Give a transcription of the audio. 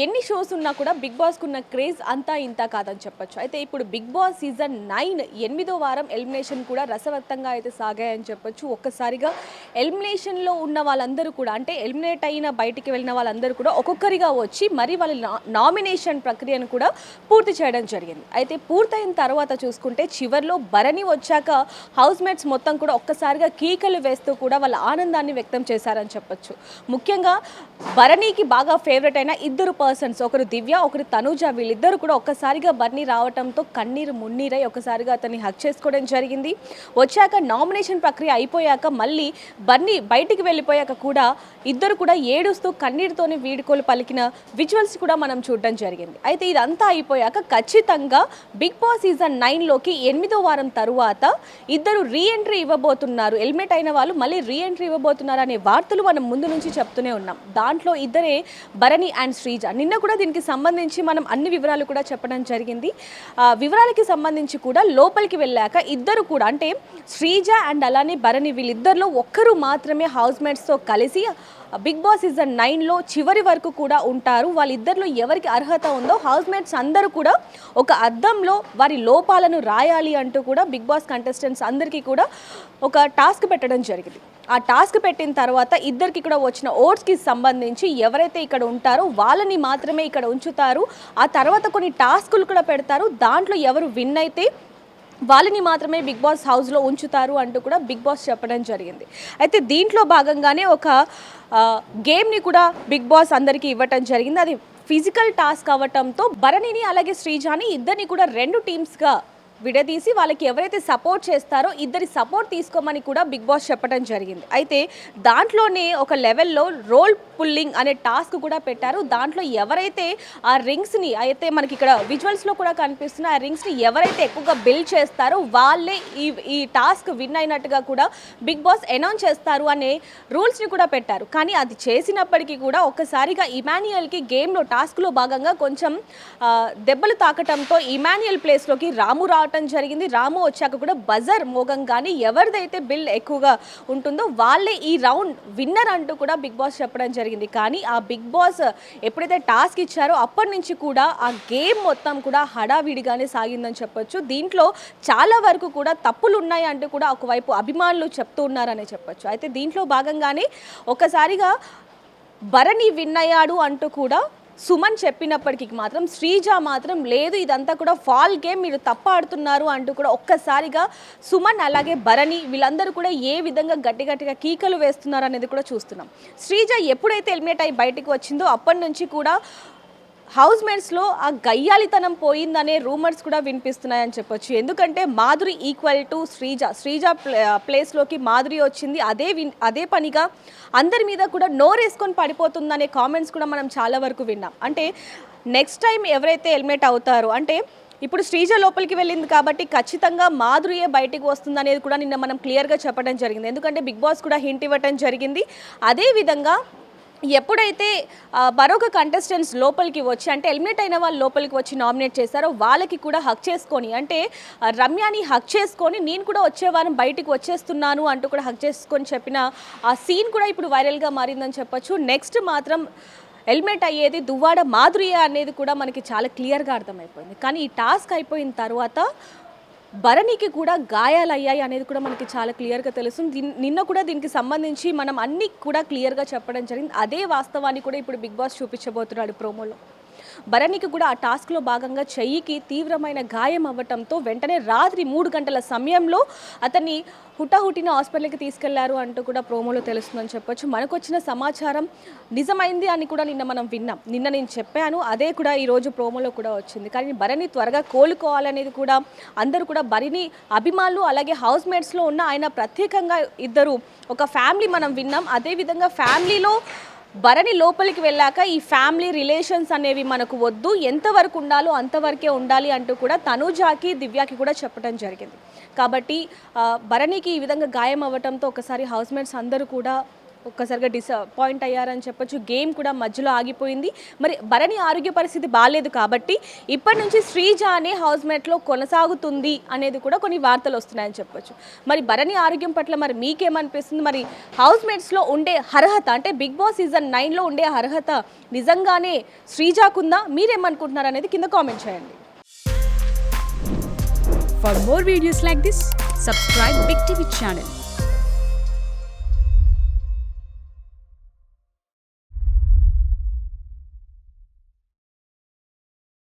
ఎన్ని షోస్ ఉన్నా కూడా బిగ్ బాస్కు ఉన్న క్రేజ్ అంతా ఇంత కాదని చెప్పొచ్చు. అయితే ఇప్పుడు బిగ్ బాస్ సీజన్ 9 8వ వారం ఎలిమినేషన్ కూడా రసవత్తంగా అయితే సాగాయని చెప్పొచ్చు. ఒక్కసారిగా ఎలిమినేషన్లో ఉన్న వాళ్ళందరూ కూడా అంటే ఎలిమినేట్ అయిన బయటికి వెళ్ళిన వాళ్ళందరూ కూడా ఒక్కొక్కరిగా వచ్చి మరి వాళ్ళ నామినేషన్ ప్రక్రియను కూడా పూర్తి చేయడం జరిగింది. అయితే పూర్తయిన తర్వాత చూసుకుంటే చివర్లో భరణి వచ్చాక హౌస్ మేట్స్ మొత్తం కూడా ఒక్కసారిగా కీకలు వేస్తూ కూడా వాళ్ళ ఆనందాన్ని వ్యక్తం చేశారని చెప్పొచ్చు. ముఖ్యంగా భరణికి బాగా ఫేవరెట్ అయిన ఇద్దరు పర్సన్స్, ఒకరు దివ్య, ఒకరు తనుజ, వీళ్ళిద్దరు కూడా ఒక్కసారిగా బర్నీ రావడంతో కన్నీరు మున్నీరై ఒక్కసారిగా అతన్ని హక్ చేసుకోవడం జరిగింది. వచ్చాక నామినేషన్ ప్రక్రియ అయిపోయాక మళ్ళీ బర్నీ బయటికి వెళ్ళిపోయాక కూడా ఇద్దరు కూడా ఏడుస్తూ కన్నీరుతోనే వీడుకోలు పలికిన విజువల్స్ కూడా మనం చూడడం జరిగింది. అయితే ఇదంతా అయిపోయాక ఖచ్చితంగా బిగ్ బాస్ సీజన్ 9లోకి 8వ వారం తరువాత ఇద్దరు రీఎంట్రీ ఇవ్వబోతున్నారు, ఎలిమినేట్ అయిన వాళ్ళు మళ్ళీ రీఎంట్రీ ఇవ్వబోతున్నారు అనే వార్తలు మనం ముందు నుంచి చెప్తూనే ఉన్నాం. దాంట్లో ఇద్దరే భరణి అండ్ శ్రీజ. నిన్న కూడా దీనికి సంబంధించి మనం అన్ని వివరాలు కూడా చెప్పడం జరిగింది. వివరాలకి సంబంధించి కూడా లోపలికి వెళ్ళాక ఇద్దరు కూడా అంటే శ్రీజ అండ్ అలానే భరణి వీళ్ళిద్దరిలో ఒక్కరు మాత్రమే హౌస్ మేట్స్తో కలిసి బిగ్ బాస్ సీజన్ 9లో చివరి వరకు కూడా ఉంటారు. వాళ్ళిద్దరిలో ఎవరికి అర్హత ఉందో హౌస్ మేట్స్ అందరూ కూడా ఒక అద్దంలో వారి లోపాలను రాయాలి అంటూ కూడా బిగ్ బాస్ కంటెస్టెంట్స్ అందరికీ కూడా ఒక టాస్క్ పెట్టడం జరిగింది. ఆ టాస్క్ పెట్టిన తర్వాత ఇద్దరికి కూడా వచ్చిన ఓట్స్కి సంబంధించి ఎవరైతే ఇక్కడ ఉంటారో వాళ్ళని మాత్రమే ఇక్కడ ఉంచుతారు. ఆ తర్వాత కొన్ని టాస్కులు కూడా పెడతారు. దాంట్లో ఎవరు విన్ అయితే వాళ్ళని మాత్రమే బిగ్ బాస్ హౌస్లో ఉంచుతారు అంటూ కూడా బిగ్ బాస్ చెప్పడం జరిగింది. అయితే దీంట్లో భాగంగానే ఒక గేమ్ని కూడా బిగ్ బాస్ అందరికీ ఇవ్వటం జరిగింది. అది ఫిజికల్ టాస్క్ అవ్వటంతో భరణిని అలాగే శ్రీజాని ఇద్దరిని కూడా 2 టీమ్స్గా విడదీసి వాళ్ళకి ఎవరైతే సపోర్ట్ చేస్తారో ఇద్దరి సపోర్ట్ తీసుకోమని కూడా బిగ్ బాస్ చెప్పడం జరిగింది. అయితే దాంట్లోనే ఒక లెవెల్లో రోల్ పుల్లింగ్ అనే టాస్క్ కూడా పెట్టారు. దాంట్లో ఎవరైతే ఆ రింగ్స్ని అయితే మనకి ఇక్కడ విజువల్స్లో కూడా కనిపిస్తున్న ఆ రింగ్స్ని ఎవరైతే ఎక్కువగా బిల్డ్ చేస్తారో వాళ్ళే ఈ టాస్క్ విన్ అయినట్టుగా కూడా బిగ్ బాస్ అనౌన్స్ చేస్తారు అనే రూల్స్ని కూడా పెట్టారు. కానీ అది చేసినప్పటికీ కూడా ఒక్కసారిగా ఇమాన్యుయల్కి గేమ్లో టాస్క్లో భాగంగా కొంచెం దెబ్బలు తాకటంతో ఇమాన్యుయల్ ప్లేస్లోకి రాము జరిగింది. రాము వచ్చాక కూడా బజర్ మోగంగానే ఎవరిదైతే బిల్ ఎక్కువగా ఉంటుందో వాళ్ళే ఈ రౌండ్ విన్నర్ అంటూ కూడా బిగ్ బాస్ చెప్పడం జరిగింది. కానీ ఆ బిగ్ బాస్ ఎప్పుడైతే టాస్క్ ఇచ్చారో అప్పటి నుంచి కూడా ఆ గేమ్ మొత్తం కూడా హడావిడిగానే సాగిందని చెప్పొచ్చు. దీంట్లో చాలా వరకు కూడా తప్పులు ఉన్నాయి అంటూ కూడా ఒకవైపు అభిమానులు చెప్తూ ఉన్నారనే చెప్పొచ్చు. అయితే దీంట్లో భాగంగానే ఒకసారిగా భరణి విన్ అయ్యాడు అంటూ కూడా సుమన్ చెప్పినప్పటికీ మాత్రం శ్రీజ మాత్రం లేదు, ఇదంతా కూడా ఫాల్ గేమ్, మీరు తప్ప ఆడుతున్నారు అంటూ కూడా ఒక్కసారిగా సుమన్ అలాగే భరణి వీళ్ళందరూ కూడా ఏ విధంగా గట్టిగా కీకలు వేస్తున్నారు అనేది కూడా చూస్తున్నాం. శ్రీజ ఎప్పుడైతే ఎలిమినేట్ అయ్యి బయటకు వచ్చిందో అప్పటి నుంచి కూడా హౌస్ మేట్స్లో ఆ గయ్యాలితనం పోయిందనే రూమర్స్ కూడా వినిపిస్తున్నాయని చెప్పొచ్చు. ఎందుకంటే మాధురి ఈక్వల్ టు శ్రీజ ప్లేస్లోకి మాధురి వచ్చింది. అదే పనిగా అందరి మీద కూడా నోరేసుకొని పడిపోతుందనే కామెంట్స్ కూడా మనం చాలా వరకు విన్నాం. అంటే నెక్స్ట్ టైం ఎవరైతే ఎలిమినేట్ అవుతారో అంటే ఇప్పుడు శ్రీజ లోపలికి వెళ్ళింది కాబట్టి ఖచ్చితంగా మాధురియే బయటికి వస్తుంది అనేది కూడా నిన్న మనం క్లియర్గా చెప్పడం జరిగింది. ఎందుకంటే బిగ్ బాస్ కూడా హింట్ ఇవ్వడం జరిగింది. అదేవిధంగా ఎప్పుడైతే మరొక కంటెస్టెంట్స్ లోపలికి వచ్చి అంటే ఎలిమినేట్ అయిన వాళ్ళు లోపలికి వచ్చి నామినేట్ చేశారో వాళ్ళకి కూడా హక్ చేసుకొని అంటే రమ్యాని హక్ చేసుకొని నేను కూడా వచ్చే వారం బయటికి వచ్చేస్తున్నాను అంటూ కూడా హక్ చేసుకొని చెప్పిన ఆ సీన్ కూడా ఇప్పుడు వైరల్గా మారిందని చెప్పొచ్చు. నెక్స్ట్ మాత్రం ఎలిమినేట్ అయ్యేది దువ్వాడ మాధురియ అనేది కూడా మనకి చాలా క్లియర్గా అర్థమైపోయింది. కానీ ఈ టాస్క్ అయిపోయిన తర్వాత భరణికి కూడా గాయాలయ్యాయి అనేది కూడా మనకి చాలా క్లియర్గా తెలుస్తుంది. నిన్న కూడా దీనికి సంబంధించి మనం అన్నీ కూడా క్లియర్గా చెప్పడం జరిగింది. అదే వాస్తవాన్ని కూడా ఇప్పుడు బిగ్ బాస్ చూపించబోతున్నాడు ప్రోమోలో. భరణికి కూడా ఆ టాస్క్లో భాగంగా చెయ్యికి తీవ్రమైన గాయం అవ్వటంతో వెంటనే రాత్రి 3 గంటల సమయంలో అతన్ని హుటాహుటిన హాస్పిటల్కి తీసుకెళ్లారు అంటూ కూడా ప్రోమోలో తెలుస్తుందని చెప్పొచ్చు. మనకు వచ్చిన సమాచారం నిజమైంది అని కూడా నిన్న మనం విన్నాం. నిన్న నేను చెప్పాను, అదే కూడా ఈరోజు ప్రోమోలో కూడా వచ్చింది. కానీ భరణి త్వరగా కోలుకోవాలనేది కూడా అందరూ కూడా భరణి అభిమానులు అలాగే హౌస్ మేట్స్లో ఉన్న ఆయన ప్రత్యేకంగా ఇద్దరు ఒక ఫ్యామిలీ మనం విన్నాం. అదేవిధంగా ఫ్యామిలీలో భరణి లోపలికి వెళ్ళాక ఈ ఫ్యామిలీ రిలేషన్స్ అనేవి మనకు వద్దు, ఎంతవరకు ఉండాలో అంతవరకే ఉండాలి అంటూ కూడా తనుజాకి దివ్యాకి కూడా చెప్పడం జరిగింది. కాబట్టి భరణికి ఈ విధంగా గాయం అవ్వటంతో ఒకసారి హౌస్ మేట్స్ అందరూ కూడా ఒక్కసారిగా డిసప్పాయింట్ అయ్యారని చెప్పొచ్చు. గేమ్ కూడా మధ్యలో ఆగిపోయింది. మరి భరణి ఆరోగ్య పరిస్థితి బాగాలేదు కాబట్టి ఇప్పటి నుంచి శ్రీజానే హౌస్మేట్లో కొనసాగుతుంది అనేది కూడా కొన్ని వార్తలు వస్తున్నాయని చెప్పొచ్చు. మరి భరణి ఆరోగ్యం పట్ల మరి మీకేమనిపిస్తుంది? మరి హౌస్మేట్స్లో ఉండే అర్హత అంటే బిగ్ బాస్ సీజన్ 9లో ఉండే అర్హత నిజంగానే శ్రీజాకుందా? మీరేమనుకుంటున్నారు అనేది కింద కామెంట్ చేయండి. For more videos like this, subscribe Big TV channel.